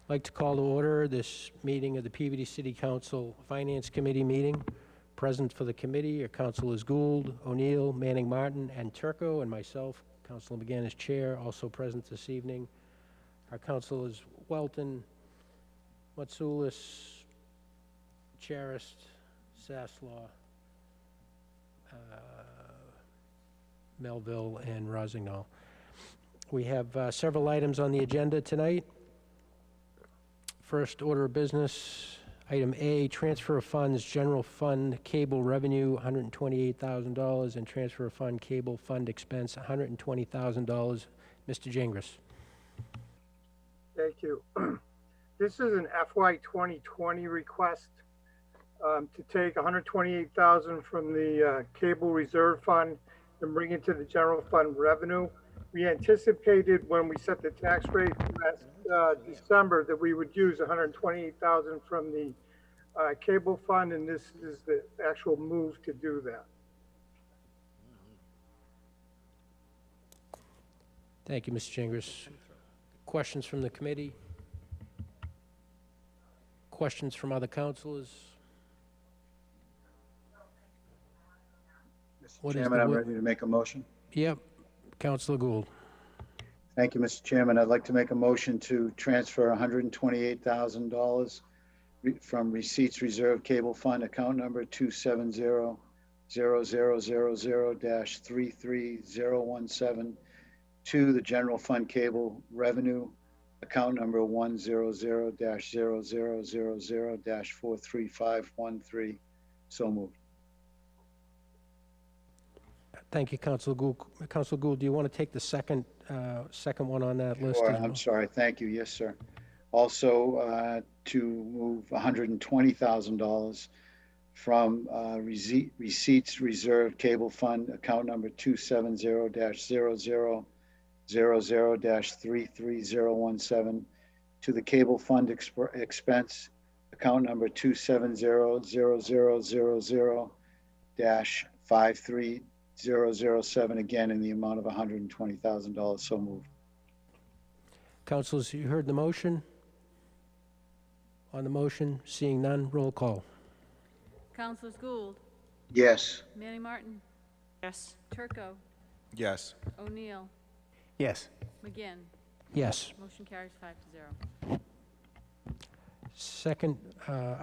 I'd like to call to order this meeting of the Peabody City Council Finance Committee meeting. Present for the committee are Councilors Gould, O'Neill, Manning Martin, and Turco, and myself, Councilor McGann, as chair. Also present this evening are Councilors Welton, Matsoulis, Charist, Saslaw, Melville, and Rosignol. We have several items on the agenda tonight. First order of business, item A, transfer of funds, general fund cable revenue, $128,000, and transfer of fund cable fund expense, $120,000. Mr. Gingras. Thank you. This is an FY 2020 request to take $128,000 from the cable reserve fund and bring it to the general fund revenue. We anticipated when we set the tax rate last December that we would use $128,000 from the cable fund, and this is the actual move to do that. Thank you, Mr. Gingras. Questions from the committee? Questions from other councilors? Mr. Chairman, I'm ready to make a motion. Yep. Councilor Gould. Thank you, Mr. Chairman. I'd like to make a motion to transfer $128,000 from Receipts Reserve Cable Fund account number 270-0000-33017 to the General Fund Cable Revenue account number 100-0000-43513. So moved. Thank you, Councilor Gould. Councilor Gould, do you want to take the second one on that list? Sure, as well? I'm sorry. Thank you. Yes, sir. Also, to move $120,000 from Receipts Reserve Cable Fund account number 270-0000-33017 to the Cable Fund expense account number 270-0000-53007, again in the amount of $120,000. So moved. Councilors, you heard the motion. On the motion, seeing none, roll call. Councilors Gould, Yes. Manning Martin, Yes. Turco, Yes. O'Neill, Yes. McGinn. Yes. Motion carries 5-0. Second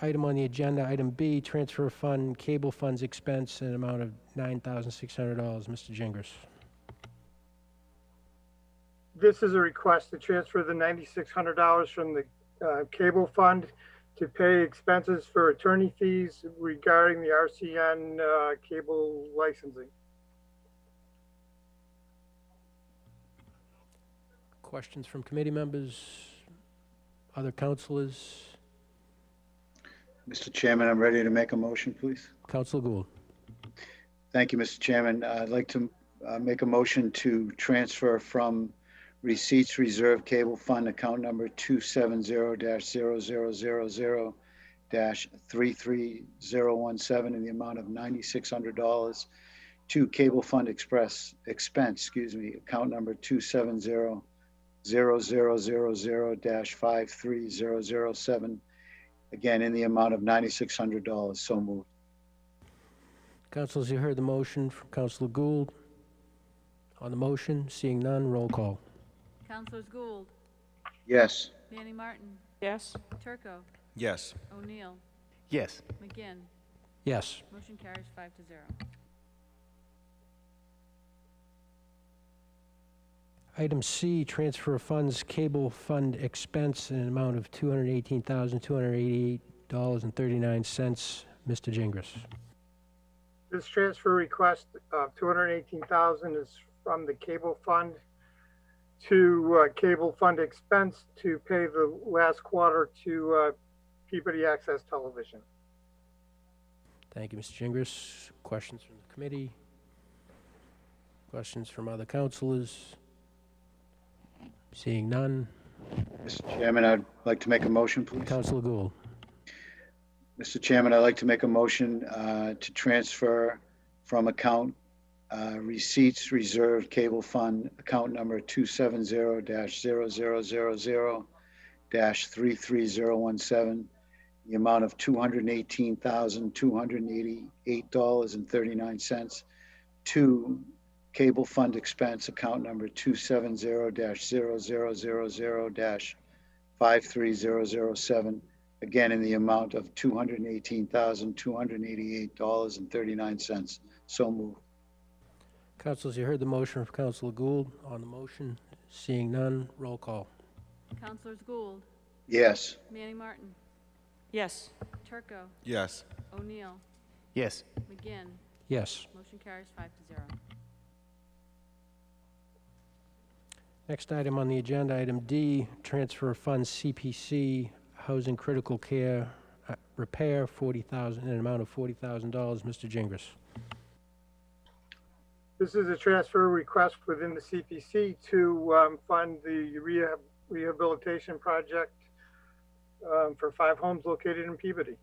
item on the agenda, item B, transfer of fund, cable funds expense, an amount of $9,600. Mr. Gingras. This is a request to transfer the $9,600 from the cable fund to pay expenses for attorney fees regarding the RCN cable licensing. Questions from committee members? Other councilors? Mr. Chairman, I'm ready to make a motion, please. Councilor Gould. Thank you, Mr. Chairman. I'd like to make a motion to transfer from Receipts Reserve Cable Fund account number 270-0000-33017 in the amount of $9,600 to Cable Fund expense, account number 270-0000-53007, again in the amount of $9,600. So moved. Councilors, you heard the motion from Councilor Gould. On the motion, seeing none, roll call. Councilors Gould, Yes. Manning Martin, Yes. Turco, Yes. O'Neill, Yes. McGinn. Yes. Motion carries 5-0. Item C, transfer of funds, cable fund expense, in an amount of $218,288.39. Mr. Gingras. This transfer request of $218,000 is from the cable fund to cable fund expense to pay the last quarter to Peabody Access Television. Thank you, Mr. Gingras. Questions from the committee? Questions from other councilors? Seeing none. Mr. Chairman, I'd like to make a motion, please. Councilor Gould. Mr. Chairman, I'd like to make a motion to transfer from account Receipts Reserve Cable Fund, account number 270-0000 2022-33017, the amount of $218,288.39 to Cable Fund Expense Account Number 270-0000-53007, again in the amount of $218,288.39. So moved. Councilors, you heard the motion from Councilor Gould. On the motion, seeing none, roll call. Councilors Gould, Yes. Manning Martin, Yes. Turco, Yes. O'Neill, Yes. McGinn. Yes. Motion carries 5-0. Next item on the agenda, item D, transfer of funds CPC, Housing Critical Care Repair, $40,000, an amount of $40,000. Mr. Jingris. This is a transfer request within the CPC to fund the rehabilitation project for 5 homes located in Peabody.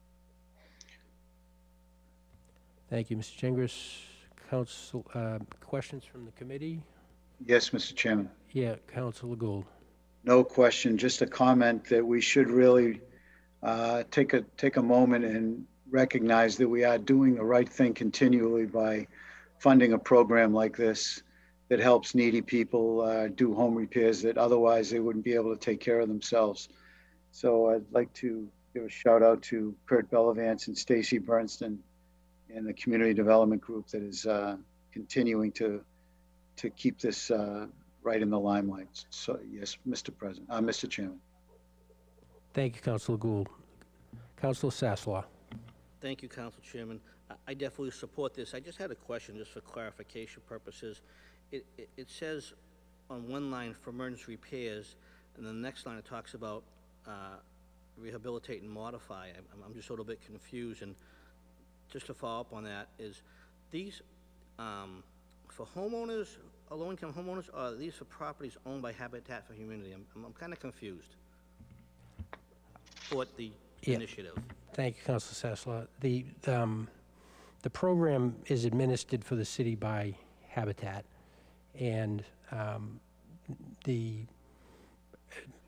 Thank you, Mr. Jingris. Council, questions from the committee? Yes, Mr. Chairman. Yeah, Councilor Gould. No question, just a comment that we should really take a moment and recognize that we are doing the right thing continually by funding a program like this that helps needy people do home repairs that otherwise they wouldn't be able to take care of themselves. So I'd like to give a shout out to Kurt Bellavance and Stacy Bernston and the Community Development Group that is continuing to keep this right in the limelight. So yes, Mr. Chairman. Thank you, Councilor Gould. Councilor Sasslaw. Thank you, Council Chairman. I definitely support this. I just had a question, just for clarification purposes. It says on one line for emergency repairs, and the next line it talks about rehabilitate and modify. I'm just a little bit confused, and just to follow up on that, is these for homeowners, or low-income homeowners, or are these for properties owned by Habitat for Humanity? I'm kind of confused. For the initiative. Thank you, Councilor Sasslaw. The program is administered for the city by Habitat, and the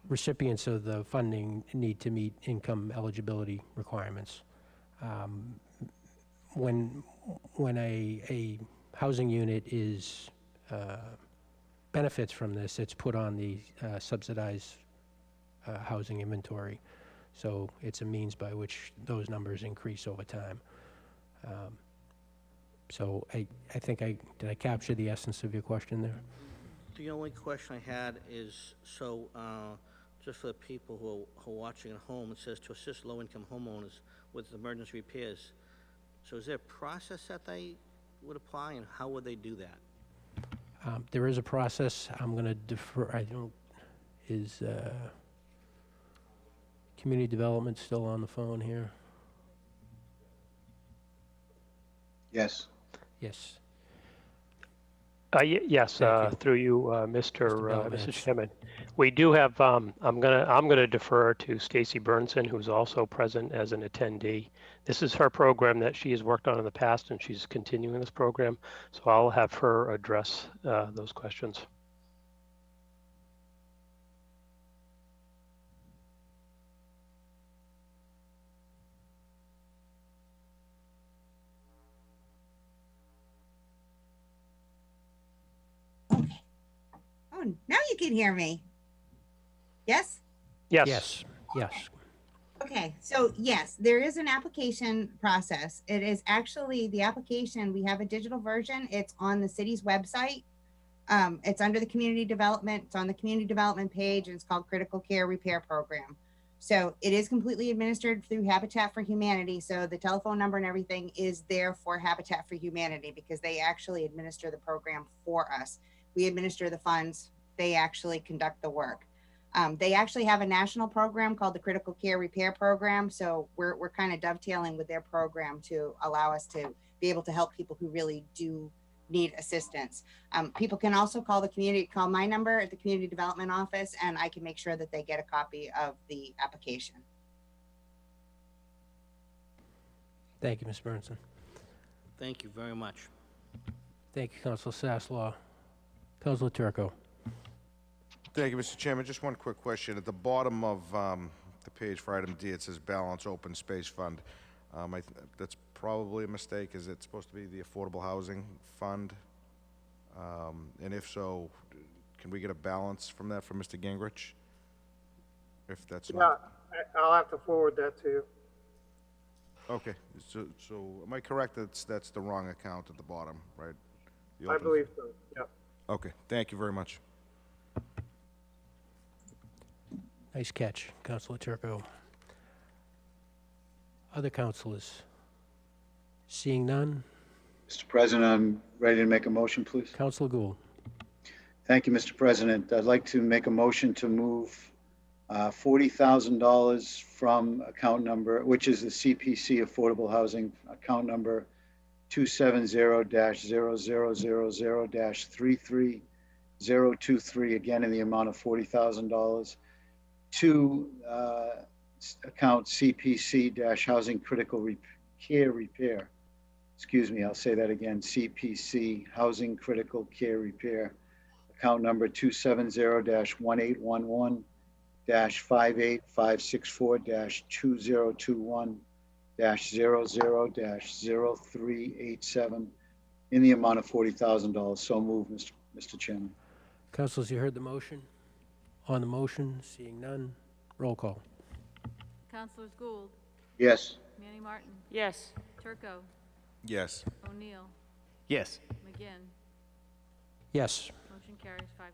recipients of the funding need to meet income eligibility requirements. When a housing unit is benefits from this, it's put on the subsidized housing inventory. So it's a means by which those numbers increase over time. So I think did I capture the essence of your question there? The only question I had is, so just for the people who are watching at home, it says to assist low-income homeowners with emergency repairs. So is there a process that they would apply, and how would they do that? There is a process. I'm going to defer. Is community development still on the phone here? Yes. Yes. Yes, Thank you. through you, Mr. Mr. Chairman. We do have, I'm gonna defer to Stacy Burnson, who's also present as an attendee. This is her program that she has worked on in the past, and she's continuing this program. So I'll have her address those questions. Oh, now you can hear me. Yes? Yes. Yes. Yes. Okay, so yes, there is an application process. It is actually the application, we have a digital version. It's on the city's website. It's under the community development. It's on the community development page, and it's called Critical Care Repair Program. So it is completely administered through Habitat for Humanity. So the telephone number and everything is there for Habitat for Humanity, because they actually administer the program for us. We administer the funds. They actually conduct the work. They actually have a national program called the Critical Care Repair Program. So we're kind of dovetailing with their program to allow us to be able to help people who really do need assistance. People can also call my number at the Community Development Office, and I can make sure that they get a copy of the application. Thank you, Ms. Burnson. Thank you very much. Thank you, Councilor Sasslaw. Councilor Turco. Thank you, Mr. Chairman. Just one quick question. At the bottom of the page for item D, it says balance open space fund. That's probably a mistake. Is it supposed to be the Affordable Housing Fund? And if so, can we get a balance from that from Mr. Gingrich? If that's Yeah, not... I'll have to forward that to you. Okay, so am I correct that's the wrong account at the bottom, right? The I open- believe so, yeah. Okay, thank you very much. Nice catch, Councilor Turco. Other councilors? Seeing none? Mr. President, I'm ready to make a motion, please. Councilor Gould. Thank you, Mr. President. I'd like to make a motion to move $40,000 from account number, which is the CPC Affordable Housing account number 270-0000-33023, again in the amount of $40,000, to account CPC-Housing Critical Care Repair. Excuse me, I'll say that again, CPC Housing Critical Care Repair, account number 270-181-584-2021-00-0387 in the amount of $40,000. So moved, Mr. Chairman. Councilors, you heard the motion. On the motion, seeing none, roll call. Councilors Gould, Yes. Manning Martin, Yes. Turco, Yes. O'Neill, Yes. McGinn. Yes. Motion carries 5-0.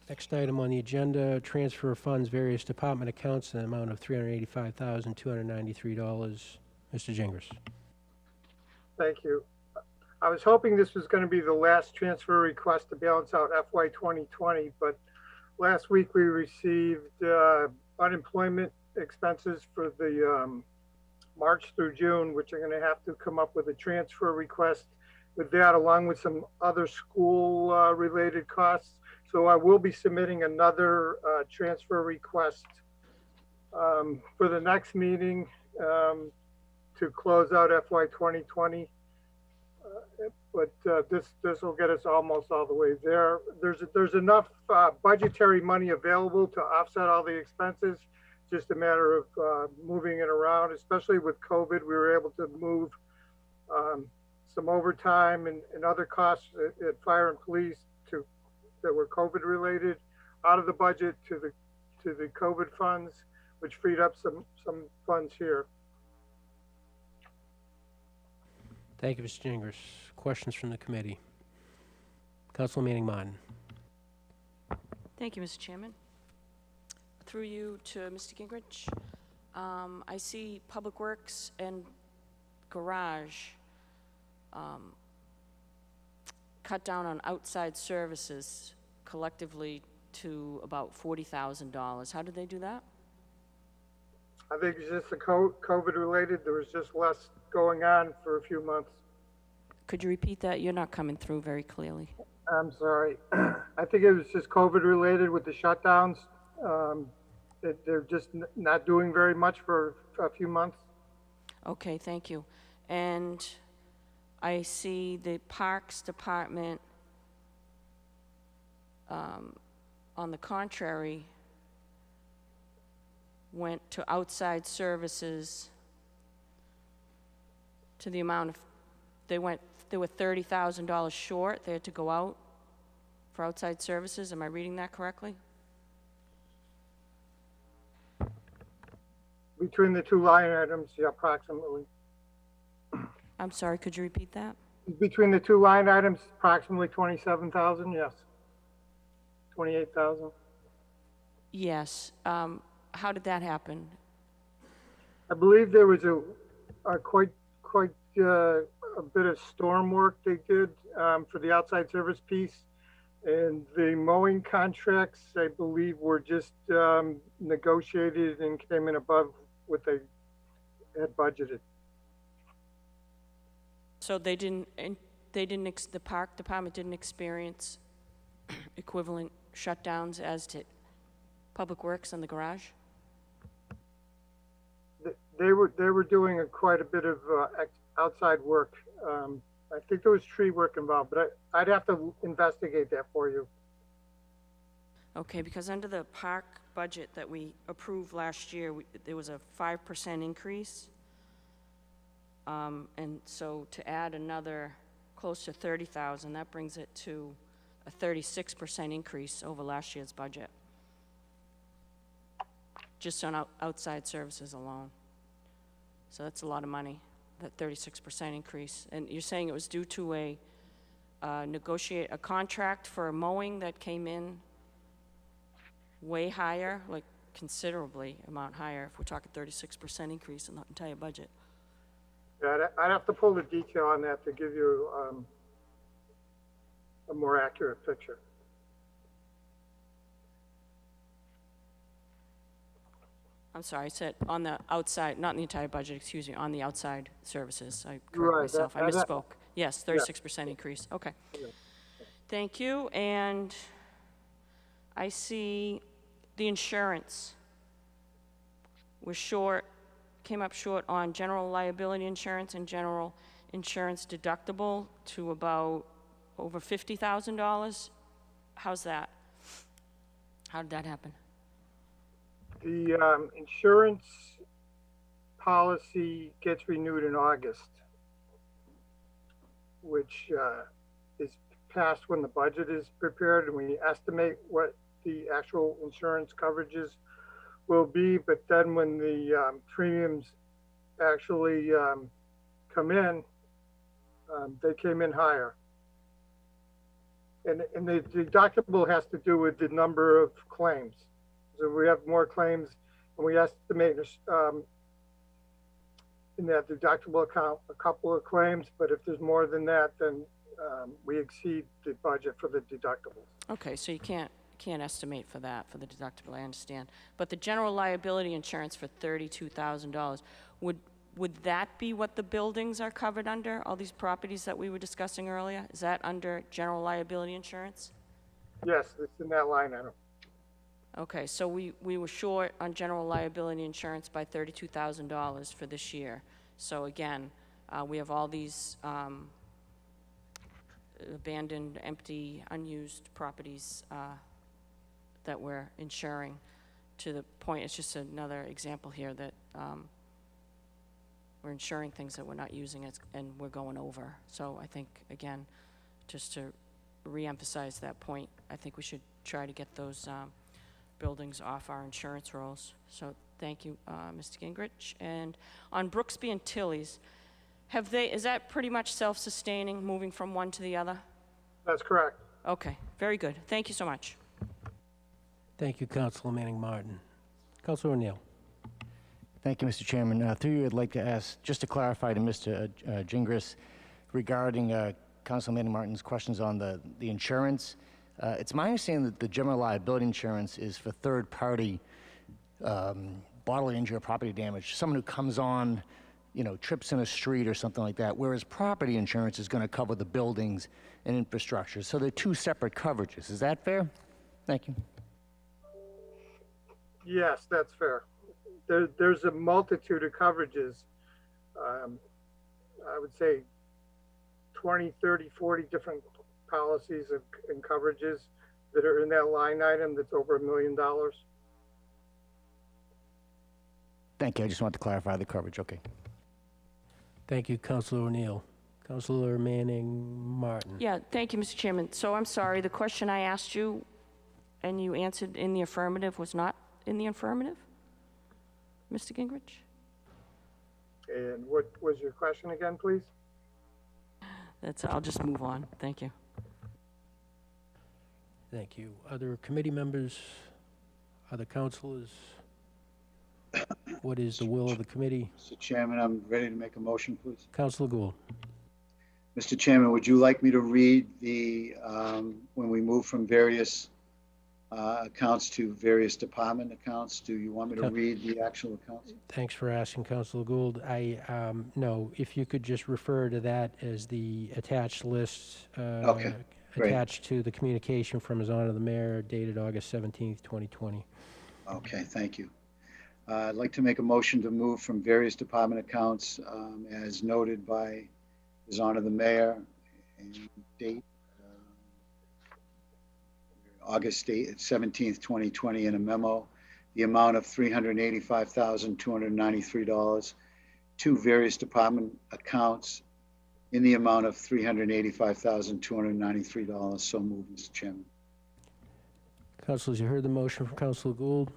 Next item on the agenda, transfer of funds, various department accounts in the amount of $385,293. Mr. Jingers. Thank you. I was hoping this was going to be the last transfer request to balance out FY 2020, but last week we received unemployment expenses for the March through June, which are going to have to come up with a transfer request with that, along with some other school related costs. So I will be submitting another transfer request for the next meeting to close out FY 2020. But this will get us almost all the way there. There's enough budgetary money available to offset all the expenses. Just a matter of moving it around, especially with COVID. We were able to move some overtime and other costs at fire and police that were COVID related out of the budget to the COVID funds, which freed up some funds here. Thank you, Mr. Jingers. Questions from the committee? Councilor Manning Martin. Thank you, Mr. Chairman. Through you to Mr. Gingrich. I see Public Works and Garage cut down on outside services collectively to about $40,000. How did they do that? I think it's just the COVID related. There was just less going on for a few months. Could you repeat that? You're not coming through very clearly. I'm sorry. I think it was just COVID related with the shutdowns. They're just not doing very much for a few months. Okay, thank you. And I see the Parks Department, on the contrary, went to outside services to the amount of, they were $30,000 short. They had to go out for outside services. Am I reading that correctly? Between the two line items, yeah, approximately. I'm sorry, could you repeat that? Between the two line items, approximately 27,000, yes. 28,000. Yes. How did that happen? I believe there was a quite a bit of storm work they did for the outside service piece, and the mowing contracts, I believe, were just negotiated and came in above what they had budgeted. So the Park Department didn't experience equivalent shutdowns as to Public Works and the Garage? They were doing quite a bit of outside work I think there was tree work involved, but I'd have to investigate that for you. Okay, because under the park budget that we approved last year, there was a 5% increase. And so to add another close to 30,000, that brings it to a 36% increase over last year's budget. Just on outside services alone. So that's a lot of money, that 36% increase. And you're saying it was due to a contract for mowing that came in way higher, like considerably amount higher, if we're talking 36% increase in the entire budget. Yeah, I'd have to pull the detail on that to give you a more accurate picture. I'm sorry, I said on the outside, not in the entire budget, excuse me, on the outside services. I correct Right, myself. I that- misspoke. Yes, 36% increase. Okay. Yeah. Thank you. And I see the insurance. We're short, came up short on general liability insurance and general insurance deductible to about over $50,000. How's that? How did that happen? The insurance policy gets renewed in August, which is passed when the budget is prepared and we estimate what the actual insurance coverages will be. But then when the premiums actually come in, they came in higher. And the deductible has to do with the number of claims. So we have more claims, and we estimate in that deductible account a couple of claims, but if there's more than that, then we exceed the budget for the deductibles. Okay, so you can't estimate for that, for the deductible, I understand. But the general liability insurance for $32,000, would that be what the buildings are covered under, all these properties that we were discussing earlier? Is that under general liability insurance? Yes, it's in that line item. Okay, so we were short on general liability insurance by $32,000 for this year. So again, we have all these abandoned, empty, unused properties that we're insuring, to the point, it's just another example here that we're insuring things that we're not using and we're going over. So I think, again, just to reemphasize that point, I think we should try to get those buildings off our insurance rolls. So thank you, Mr. Gingrich. And on Brooksby and Tilly's, is that pretty much self-sustaining, moving from one to the other? That's correct. Okay, very good. Thank you so much. Thank you, Councilor Manning Martin. Councilor O'Neill. Thank you, Mr. Chairman. Through you, I'd like to ask, just to clarify to Mr. Gingras regarding Councilor Manning Martin's questions on the insurance. It's my understanding that the general liability insurance is for third-party bodily injury or property damage, someone who comes on, trips in a street or something like that, whereas property insurance is going to cover the buildings and infrastructure. So they're two separate coverages. Is that fair? Thank you. Yes, that's fair. There's a multitude of coverages. I would say 20, 30, 40 different policies and coverages that are in that line item that's over $1 million. Thank you. I just wanted to clarify the coverage. Okay. Thank you, Councilor O'Neill. Councilor Manning Martin. Yeah, thank you, Mr. Chairman. So I'm sorry, the question I asked you and you answered in the affirmative was not in the affirmative, Mr. Gingrich? And what was your question again, please? I'll just move on. Thank you. Thank you. Other committee members? Other councilors? What is the will of the committee? Mr. Chairman, I'm ready to make a motion, please. Councilor Gould. Mr. Chairman, would you like me to read when we move from various accounts to various department accounts? Do you want me to read the actual accounts? Thanks for asking, Councilor Gould. No, if you could just refer to that as the attached list. Okay, great. Attached to the communication from His Honor the Mayor dated August 17th, 2020. Okay, thank you. I'd like to make a motion to move from various department accounts as noted by is honor the mayor and date August 17th, 2020, in a memo, the amount of $385,293 to various department accounts in the amount of $385,293. So moved, Mr. Chairman. Councilors, you heard the motion from Councilor Gould.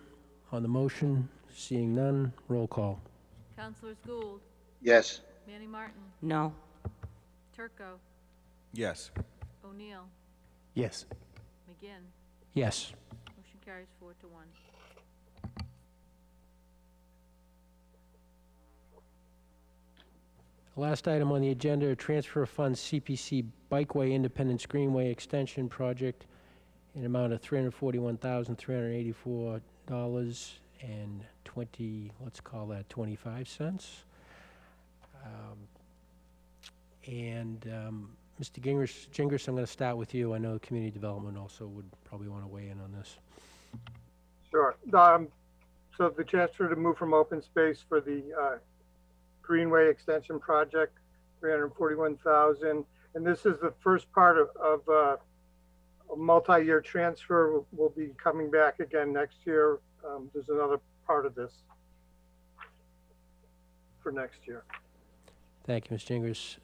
On the motion, seeing none, roll call. Councilors Gould, Yes. Manning Martin, No. Turco, Yes. O'Neill, Yes. McGinn. Yes. Motion carries 4-1. The last item on the agenda, transfer of funds CPC Bikeway Independence Greenway Extension Project in amount of $341,384 and 25 cents. Mr. Gingras, I'm going to start with you. I know Community Development also would probably want to weigh in on this. Sure. So the transfer to move from open space for the Greenway Extension Project, $341,000. And this is the first part of a multi-year transfer. Will be coming back again next year. There's another part of this for next year. Thank you, Mr. Gingras.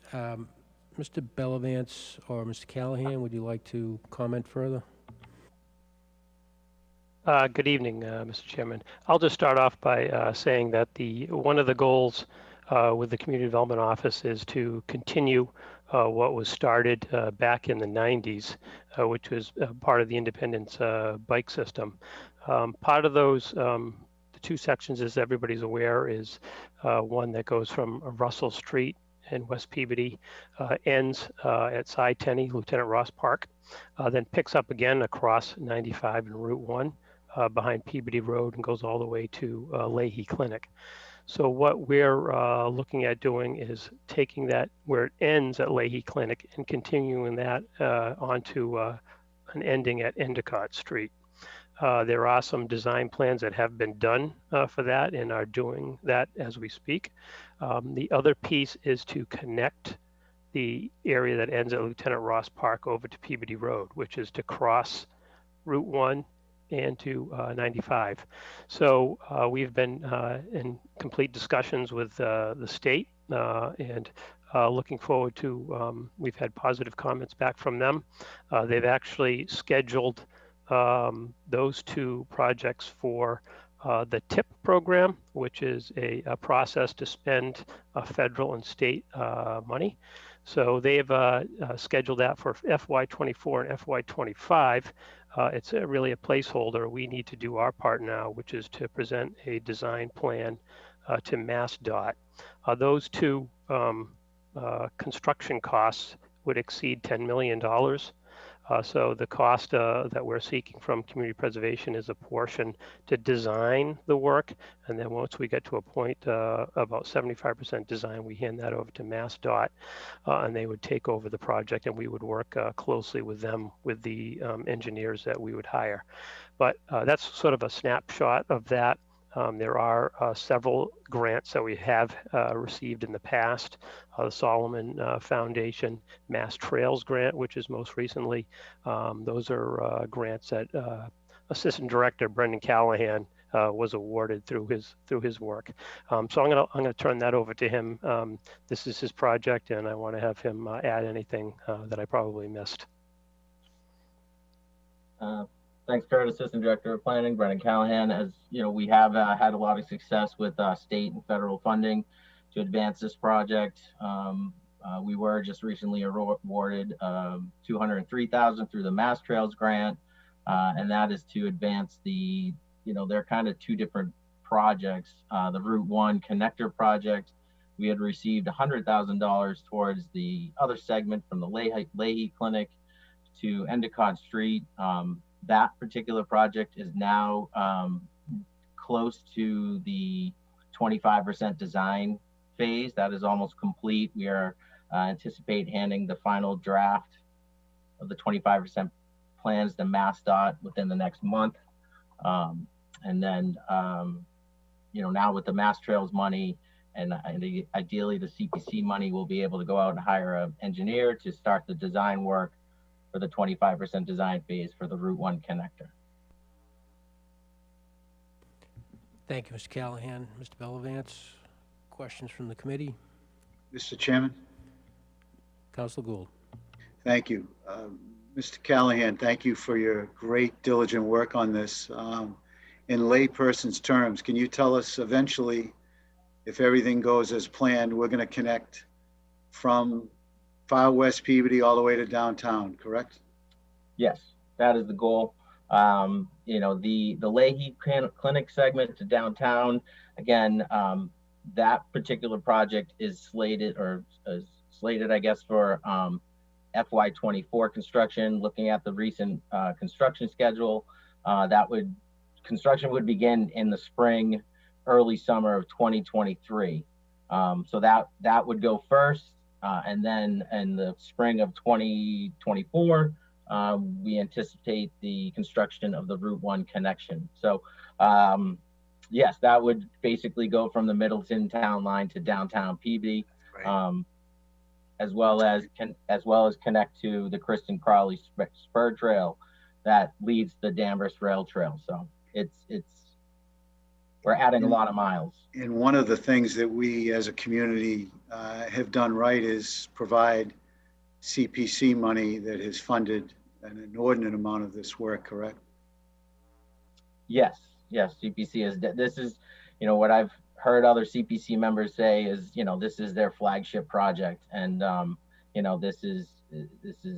Mr. Bellavance or Mr. Callahan, would you like to comment further? Good evening, Mr. Chairman. I'll just start off by saying that one of the goals with the Community Development Office is to continue what was started back in the 90s, which was part of the Independence bike system. Part of those, the two sections, as everybody's aware, is one that goes from Russell Street in West Peabody, ends at Cy Tenney, Lieutenant Ross Park, then picks up again across 95 and Route 1 behind Peabody Road and goes all the way to Leahy Clinic. So what we're looking at doing is taking that where it ends at Leahy Clinic and continuing that onto an ending at Endicott Street. There are some design plans that have been done for that and are doing that as we speak. The other piece is to connect the area that ends at Lieutenant Ross Park over to Peabody Road, which is to cross Route 1 and to 95. So we've been in complete discussions with the state and looking forward to, we've had positive comments back from them. They've actually scheduled those two projects for the TIP program, which is a process to spend federal and state money. So they've scheduled that for FY24 and FY25. It's really a placeholder. We need to do our part now, which is to present a design plan to MassDOT. Those two construction costs would exceed $10 million. So the cost that we're seeking from community preservation is a portion to design the work. And then once we get to a point about 75% design, we hand that over to MassDOT and they would take over the project and we would work closely with them, with the engineers that we would hire. But that's sort of a snapshot of that. There are several grants that we have received in the past. The Solomon Foundation Mass Trails Grant, which is most recently. Those are grants that Assistant Director Brendan Callahan was awarded through his work. So I'm gonna turn that over to him. This is his project, and I want to have him add anything that I probably missed. Thanks, Kurt, Assistant Director of Planning, Brendan Callahan. As you know, we have had a lot of success with state and federal funding to advance this project. We were just recently awarded $203,000 through the Mass Trails Grant, and that is to advance the, they're kind of two different projects. The Route 1 connector project, we had received $100,000 towards the other segment from the Leahy Clinic to Endicott Street. That particular project is now close to the 25% design phase. That is almost complete. We are anticipate handing the final draft of the 25% plans to MassDOT within the next month. And then, now with the Mass Trails money ideally the CPC money will be able to go out and hire an engineer to start the design work for the 25% design phase for the Route 1 connector. Thank you, Mr. Callahan. Mr. Bellavance, questions from the committee? Mr. Chairman? Councilor Gould. Thank you. Mr. Callahan, thank you for your great diligent work on this. In layperson's terms, can you tell us eventually, if everything goes as planned, we're going to connect from far west Peabody all the way to downtown, correct? Yes, that is the goal. You know, the Leahy Clinic segment to downtown, again, that particular project is slated, I guess, for FY24 construction. Looking at the recent construction schedule, construction would begin in the spring, early summer of 2023. So that would go first, and then in the spring of 2024, we anticipate the construction of the Route 1 connection. So yes, that would basically go from the Middleton town line to downtown Peabody, right. as well as connect to the Kristen Crowley Spur Trail that leads the Danvers Rail Trail. So we're adding a lot of miles. And one of the things that we as a community have done right is provide CPC money that has funded an inordinate amount of this work, correct? Yes, CPC is, this is, you know, what I've heard other CPC members say is, you know, this is their flagship project. And, you know, this is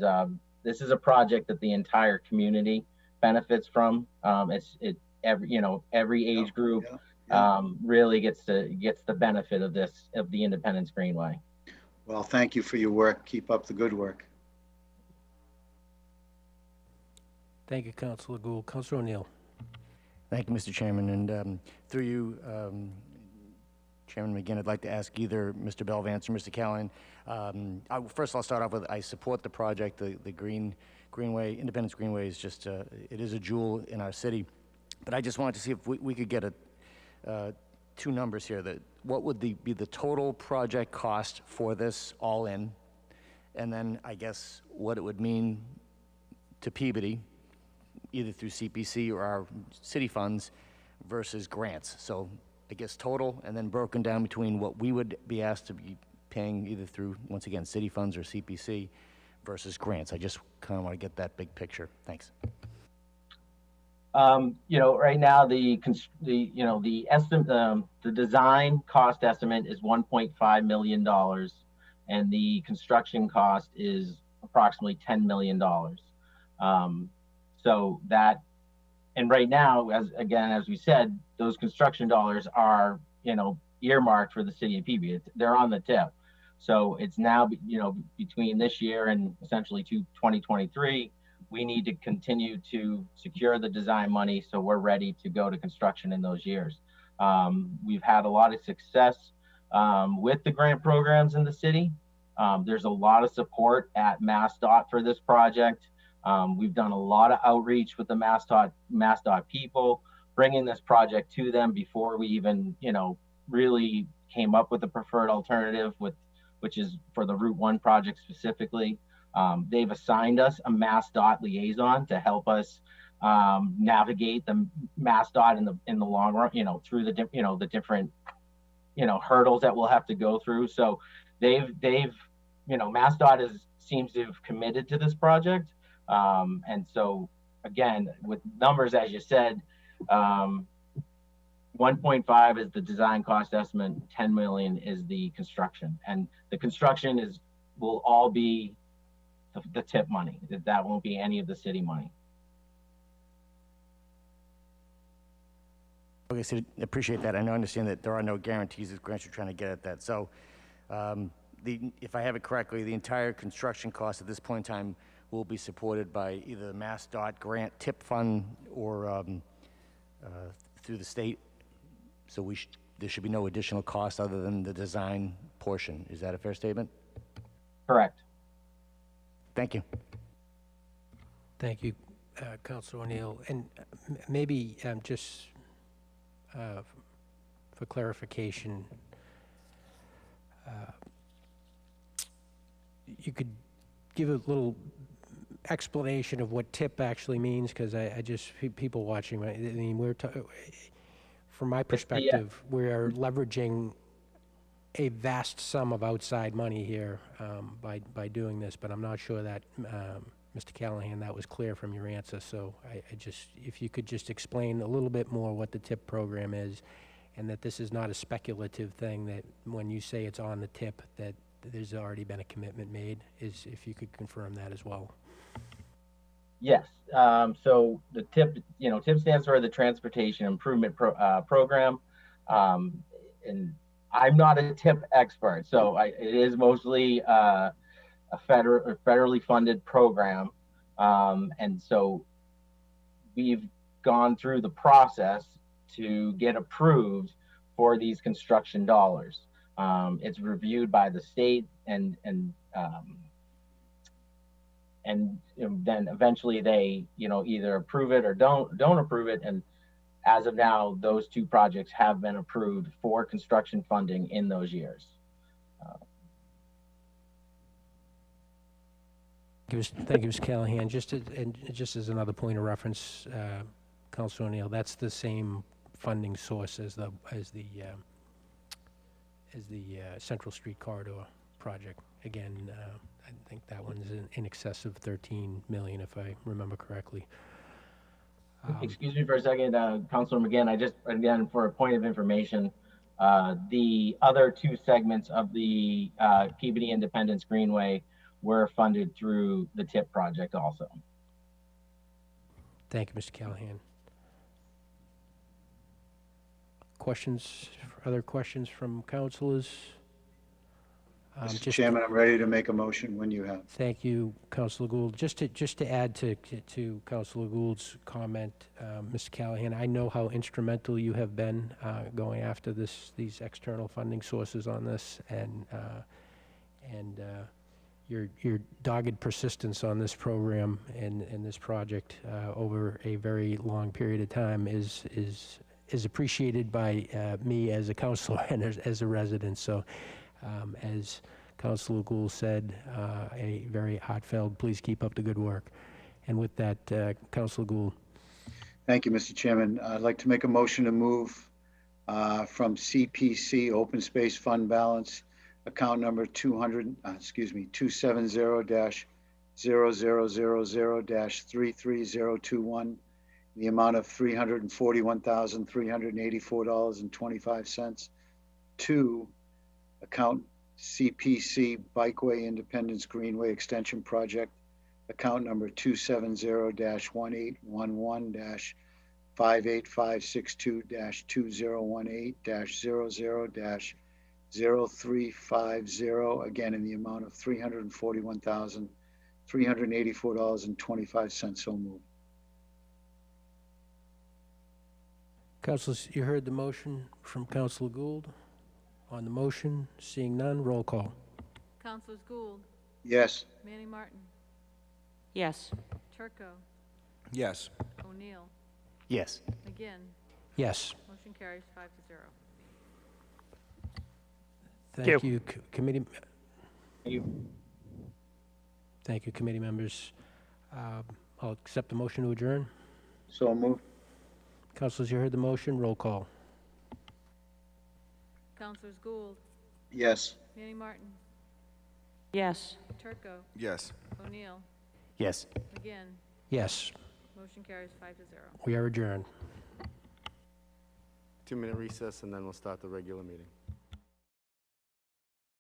a project that the entire community benefits from. Every age group really gets the benefit of the Independence Greenway. Well, thank you for your work. Keep up the good work. Thank you, Councilor Gould. Councilor O'Neill. Thank you, Mr. Chairman. And through you, Chairman McGinn, I'd like to ask either Mr. Bellavance or Mr. Callahan. First, I'll start off with, I support the project. The Greenway, Independence Greenway is just, it is a jewel in our city. But I just wanted to see if we could get two numbers here. What would be the total project cost for this all in? And then I guess what it would mean to Peabody, either through CPC or our city funds versus grants. So I guess total, and then broken down between what we would be asked to be paying either through, once again, city funds or CPC versus grants. I just kind of want to get that big picture. Thanks. You know, right now the estimate, the design cost estimate is $1.5 million, and the construction cost is approximately $10 million. So that, and right now, as we said, those construction dollars are, you know, earmarked for the city of Peabody. They're on the tip. So it's now, you know, between this year and essentially 2023, we need to continue to secure the design money so we're ready to go to construction in those years. We've had a lot of success with the grant programs in the city. There's a lot of support at MassDOT for this project. We've done a lot of outreach with the MassDOT people, bringing this project to them before we even, you know, really came up with the preferred alternative, which is for the Route 1 project specifically. They've assigned us a MassDOT liaison to help us navigate the MassDOT in the long run, you know, through the different, you know, hurdles that we'll have to go through. So they've you know, MassDOT seems to have committed to this project. And so again, with numbers, as you said, 1.5 is the design cost estimate, 10 million is the construction, and the construction will all be the tip money. That won't be any of the city money. Okay, so I appreciate that. I understand that there are no guarantees as grants are trying to get at that. So if I have it correctly, the entire construction cost at this point in time will be supported by either the MassDOT grant tip fund or through the state. So there should be no additional cost other than the design portion. Is that a fair statement? Correct. Thank you. Thank you, Councilor O'Neill. And maybe just for clarification, you could give a little explanation of what TIP actually means, because I just, people watching, I mean, from my perspective, we are leveraging a vast sum of outside money here by doing this, but I'm not sure that, Mr. Callahan, that was clear from your answer. So I just, if you could just explain a little bit more what the TIP program is, and that this is not a speculative thing, that when you say it's on the TIP, that there's already been a commitment made, is if you could confirm that as well. Yes. So the TIP, TIP stands for the Transportation Improvement Program. And I'm not a TIP expert, so it is mostly a federally funded program. And so we've gone through the process to get approved for these construction dollars. It's reviewed by the state, and then eventually they, either approve it or don't approve it. And as of now, those two projects have been approved for construction funding in those years. Thank you, Mr. Callahan. Just as another point of reference, Councilor O'Neill, that's the same funding source as the Central Street Corridor project. Again, I think that one's in excess of 13 million, if I remember correctly. Excuse me for a second, Councilor McGinn, again, for a point of information, the other two segments of the Peabody Independence Greenway were funded through the TIP project also. Thank you, Mr. Callahan. Other questions from councilors? Mr. Chairman, I'm ready to make a motion when you have. Thank you, Councilor Gould. Just to add to Councilor Gould's comment, Mr. Callahan, I know how instrumental you have been going after these external funding sources on this, and your dogged persistence on this program and this project over a very long period of time is appreciated by me as a councilor and as a resident. So, as Councilor Gould said, a very heartfelt, please keep up the good work. And with that, Councilor Gould. Thank you, Mr. Chairman. I'd like to make a motion to move from CPC Open Space Fund Balance, account number 270-0000-33021, the amount of $341,384.25 to account CPC Bikeway Independence Greenway Extension Project, account number 270-181-5856-2018-00-0350, again in the amount of $341,384.25. So moved. Councilors, you heard the motion from Councilor Gould. On the motion, seeing none, roll call. Councilors Gould, Yes. Manning Martin, Yes. Turco, Yes. O'Neill, Yes. McGinn. Yes. Motion carries 5-0. Thank you, committee. Thank you. Thank you, committee members. I'll accept the motion to adjourn. So moved. Councilors, you heard the motion, roll call. Councilors Gould, Yes. Manning Martin, Yes. Turco, Yes. O'Neill, Yes. McGinn. Yes, Motion carries 5-0. we are adjourned. 2-minute recess, and then we'll start the regular meeting.